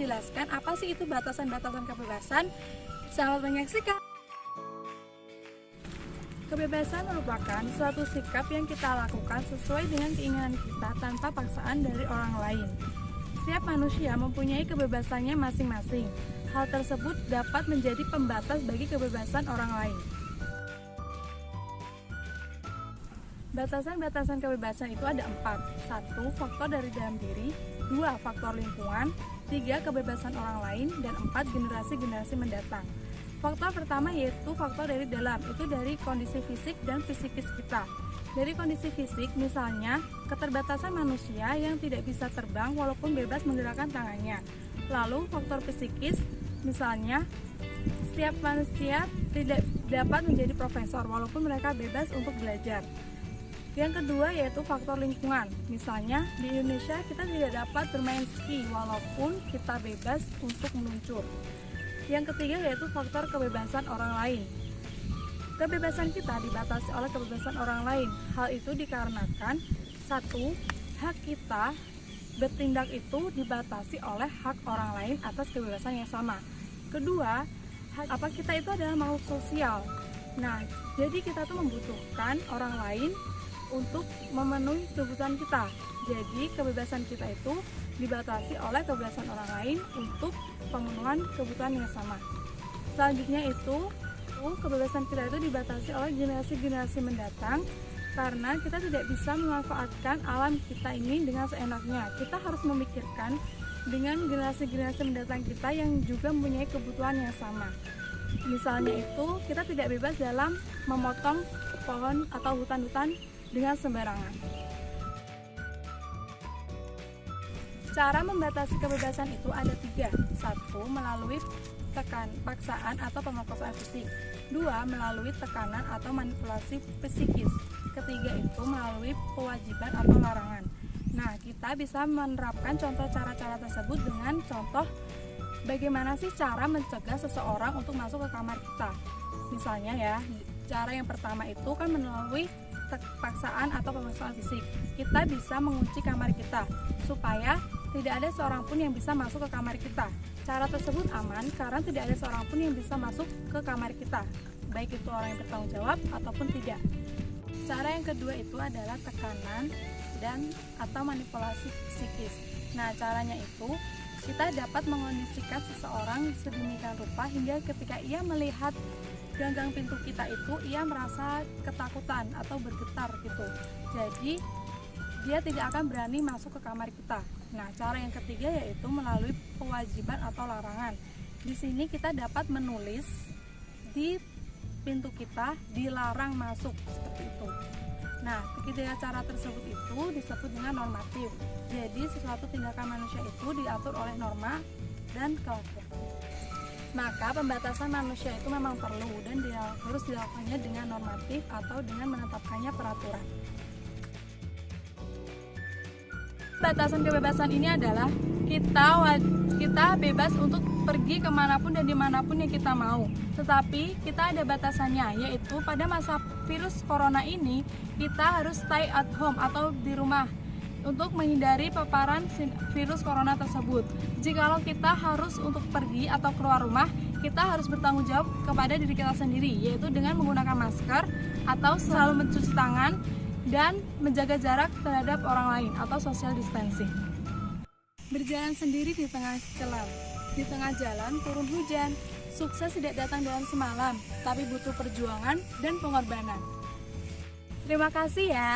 menjelaskan apa sih itu batasan-batasan kebebasan. Selamat menyaksikan. Kebebasan merupakan suatu sikap yang kita lakukan sesuai dengan keinginan kita tanpa paksaan dari orang lain. Setiap manusia mempunyai kebebasannya masing-masing. Hal tersebut dapat menjadi pembatas bagi kebebasan orang lain. Batasan-batasan kebebasan itu ada 4. 1. Faktor dari dalam diri. 2. Faktor lingkungan. 3. Kebebasan orang lain. Dan 4. Generasi-generasi mendatang. Faktor pertama yaitu faktor dari dalam, itu dari kondisi fisik dan psikis kita. Dari kondisi fisik, misalnya keterbatasan manusia yang tidak bisa terbang walaupun bebas menggerakkan tangannya. Lalu faktor psikis, misalnya setiap manusia tidak dapat menjadi profesor walaupun mereka bebas untuk belajar. Yang kedua yaitu faktor lingkungan. Misalnya di Indonesia kita tidak dapat bermain ski walaupun kita bebas untuk meluncur. Yang ketiga yaitu faktor kebebasan orang lain. Kebebasan kita dibatasi oleh kebebasan orang lain. Hal itu dikarenakan 1. Hak kita bertindak itu dibatasi oleh hak orang lain atas kebebasan yang sama. Kedua, kita itu adalah makhluk sosial. Nah, jadi kita tuh membutuhkan orang lain untuk memenuhi kebutuhan kita. Jadi kebebasan kita itu dibatasi oleh kebebasan orang lain untuk pemenuhan kebutuhan yang sama. Selanjutnya itu kebebasan kita itu dibatasi oleh generasi-generasi mendatang karena kita tidak bisa memanfaatkan alam kita ini dengan seenaknya. Kita harus memikirkan dengan generasi-generasi mendatang kita yang juga mempunyai kebutuhan yang sama. Misalnya itu kita tidak bebas dalam memotong pohon atau hutan-hutan dengan sembarangan. Cara membatasi kebebasan itu ada 3. 1. Melalui paksaan atau pemerkosaan fisik. 2. Melalui tekanan atau manipulasi psikis. Ketiga itu melalui kewajiban atau larangan. Nah, kita bisa menerapkan contoh cara-cara tersebut dengan contoh bagaimana sih cara mencegah seseorang untuk masuk ke kamar kita. Misalnya ya, cara yang pertama itu kan melalui paksaan atau pemaksaan fisik. Kita bisa mengunci kamar kita supaya tidak ada seorang pun yang bisa masuk ke kamar kita. Cara tersebut aman karena tidak ada seorang pun yang bisa masuk ke kamar kita, baik itu orang yang bertanggung jawab ataupun tidak. Cara yang kedua itu adalah tekanan dan atau manipulasi psikis. Nah, caranya itu kita dapat mengondisikan seseorang sedemikian rupa hingga ketika ia melihat ganggang pintu kita itu ia merasa ketakutan atau bergetar gitu. Jadi dia tidak akan berani masuk ke kamar kita. Nah, cara yang ketiga yaitu melalui kewajiban atau larangan. Di sini kita dapat menulis di pintu kita dilarang masuk seperti itu. Nah, ketiga cara tersebut itu disebut dengan normatif. Jadi sesuatu tindakan manusia itu diatur oleh norma dan kelakuan. Maka pembatasan manusia itu memang perlu dan harus dilakukannya dengan normatif atau dengan menetapkannya peraturan. Batasan kebebasan ini adalah kita bebas untuk pergi kemanapun dan dimanapun yang kita mau. Tetapi kita ada batasannya, yaitu pada masa virus corona ini kita harus stay at home atau di rumah untuk menghindari paparan virus corona tersebut. Jikalau kita harus untuk pergi atau keluar rumah, kita harus bertanggung jawab kepada diri kita sendiri, yaitu dengan menggunakan masker atau selalu mencuci tangan dan menjaga jarak terhadap orang lain atau social distancing. Berjalan sendiri di tengah kelam, di tengah jalan turun hujan. Sukses tidak datang dalam semalam, tapi butuh perjuangan dan pengorbanan. Terima kasih ya.